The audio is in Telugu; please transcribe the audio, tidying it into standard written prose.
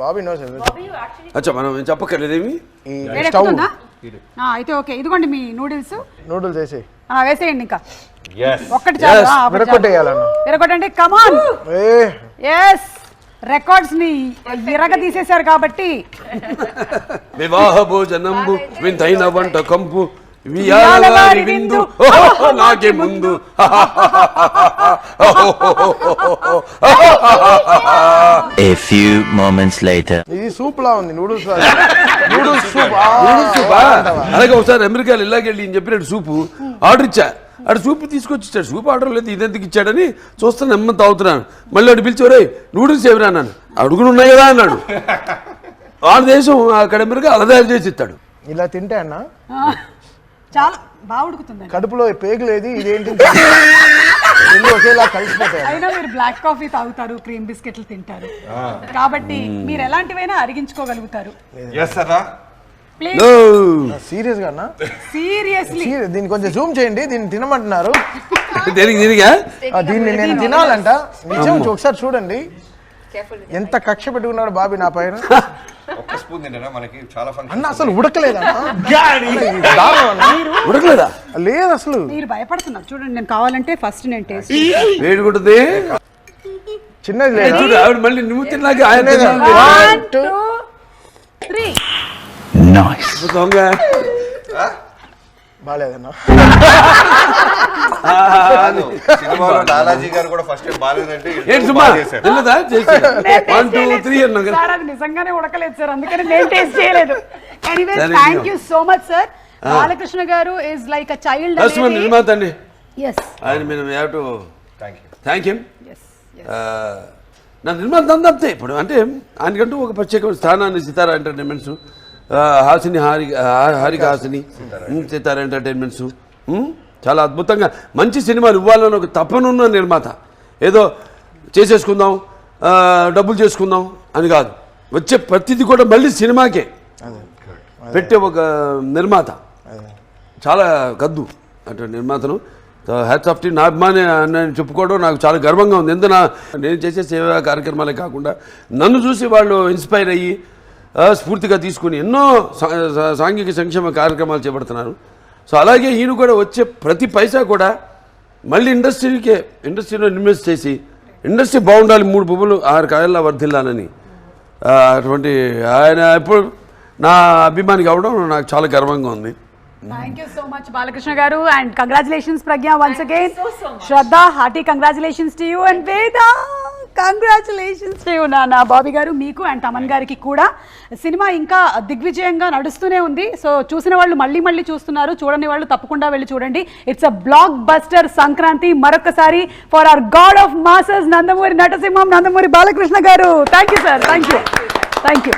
బాబీ నోస్. అచ్చా మనం చెప్పక్కర్లేదేమి. అయితే ఓకే, ఇదిగోండి మీ నూడిల్స్ వేసి వేసేయండి. ఇంకా ఒక్కటి విరగొట్టండి. కమాన్. ఎస్, రికార్డ్స్ ని విరగ తీసేశారు కాబట్టి. వివాహ భోజనంబు వింతైన వంట కంపు విందు నాకే ముందు. A few moments later. ఇది సూప్ లా ఉంది. Noodles soup. అలాగే ఒకసారి అమెరికాలో ఇలాగెళ్ళి చెప్పినట్టు సూపు ఆర్డర్ ఇచ్చా. అటు సూపు తీసుకొచ్చి ఇచ్చాడు. సూప్ ఆర్డర్ లేదు, ఇదెందుకు ఇచ్చాడని చూస్తాను, నెమ్మది తాగుతున్నాను. మళ్ళీ అటు పిలిచేవరే నూడిల్స్ ఏమిరా అన్నాను. అడుగులు ఉన్నాయి కదా అన్నాడు. ఆ దేశం అక్కడ అమెరికా అలా తయారు చేసి ఇస్తాడు. ఇలా తింటే అన్న చాలా బాగా ఉడుకుతుంది. కడుపులో పేగు లేదు, ఇదేంటి ఒకేలా కలిసిపోతాయి. అయినా మీరు బ్లాక్ కాఫీ తాగుతారు, క్రీమ్ బిస్కెట్లు తింటారు కాబట్టి మీరు ఎలాంటివైనా అరిగించుకోగలుగుతారు. సీరియస్ గా సీరియస్లీ దీన్ని కొంచెం జూమ్ చేయండి. దీన్ని తినమంటున్నారు. దీన్ని నేను తినాలంట. నిజం, ఒకసారి చూడండి ఎంత కక్ష పెట్టుకున్నాడు బాబీ నా పైన. అన్న అసలు ఉడకలేదా? ఉడకలేదా? లేదు అసలు. మీరు భయపడుతున్నారు చూడండి. నేను కావాలంటే ఫస్ట్ నేను టేస్ట్ వేడుకుంటుంది. చిన్నది లేదు. ఆవిడ మళ్ళీ నువ్వు తిన్నాక ఆయన 1 2 3. దొంగ బాగాలేదన్నా. నిజంగానే ఉడకలేదు సార్, అందుకని నేను టేస్ట్ చేయలేదు. Anyway thank you so much sir. Balakrishna గారు ఇస్ లైక్ అ చైల్డ్. నిర్మాత అండి. yes ఆయన మేము హ్యావ్ టు థ్యాంక్ హిమ్. నా నిర్మాత అంతే. ఇప్పుడు అంటే ఆయనకంటూ ఒక ప్రత్యేకమైన స్థానాన్ని సితారా ఎంటర్టైన్మెంట్స్, హాసిని హారిక హాసిని, సితారా ఎంటర్టైన్మెంట్స్ చాలా అద్భుతంగా మంచి సినిమాలు ఇవ్వాలని ఒక తపనున్న నిర్మాత. ఏదో చేసేసుకుందాం, డబ్బులు చేసుకుందాం అని కాదు, వచ్చే ప్రతిదీ కూడా మళ్ళీ సినిమాకే పెట్టే ఒక నిర్మాత. చాలా కద్దు అంటే నిర్మాతను. హ్యాట్స్ ఆఫ్ టు నా అభిమాని నేను చెప్పుకోవడం నాకు చాలా గర్వంగా ఉంది. ఎందుకు నేను చేసే సేవా కార్యక్రమాలే కాకుండా నన్ను చూసి వాళ్ళు ఇన్స్పైర్ అయ్యి స్ఫూర్తిగా తీసుకుని ఎన్నో సాంఘిక సంక్షేమ కార్యక్రమాలు చేపడుతున్నారు. సో అలాగే ఈయన కూడా వచ్చే ప్రతి పైసా కూడా మళ్ళీ ఇండస్ట్రీలో ఇన్వెస్ట్ చేసి ఇండస్ట్రీ బాగుండాలి, 3 పువ్వులు 6 కాయల్లా వర్ధిల్లాలని అటువంటి ఆయన ఇప్పుడు నా అభిమాని కావడం నాకు చాలా గర్వంగా ఉంది. Thank you so much Balakrishna garu, and congratulations Pragya once again. Shraddha, hearty congratulations to you, and Veda, congratulations to you Nana. Bobby garu meeku and Taman gariki kuda cinema inka దిగ్విజయంగా నడుస్తూనే ఉంది. సో చూసిన వాళ్ళు మళ్ళీ చూస్తున్నారు, చూడని వాళ్ళు తప్పకుండా వెళ్ళి చూడండి. It's a blockbuster Sankranti. మరొకసారి for our god of masses Nandamuri నటసింహం, నందమూరి బాలకృష్ణ గారు. Thank you sir. Thank you.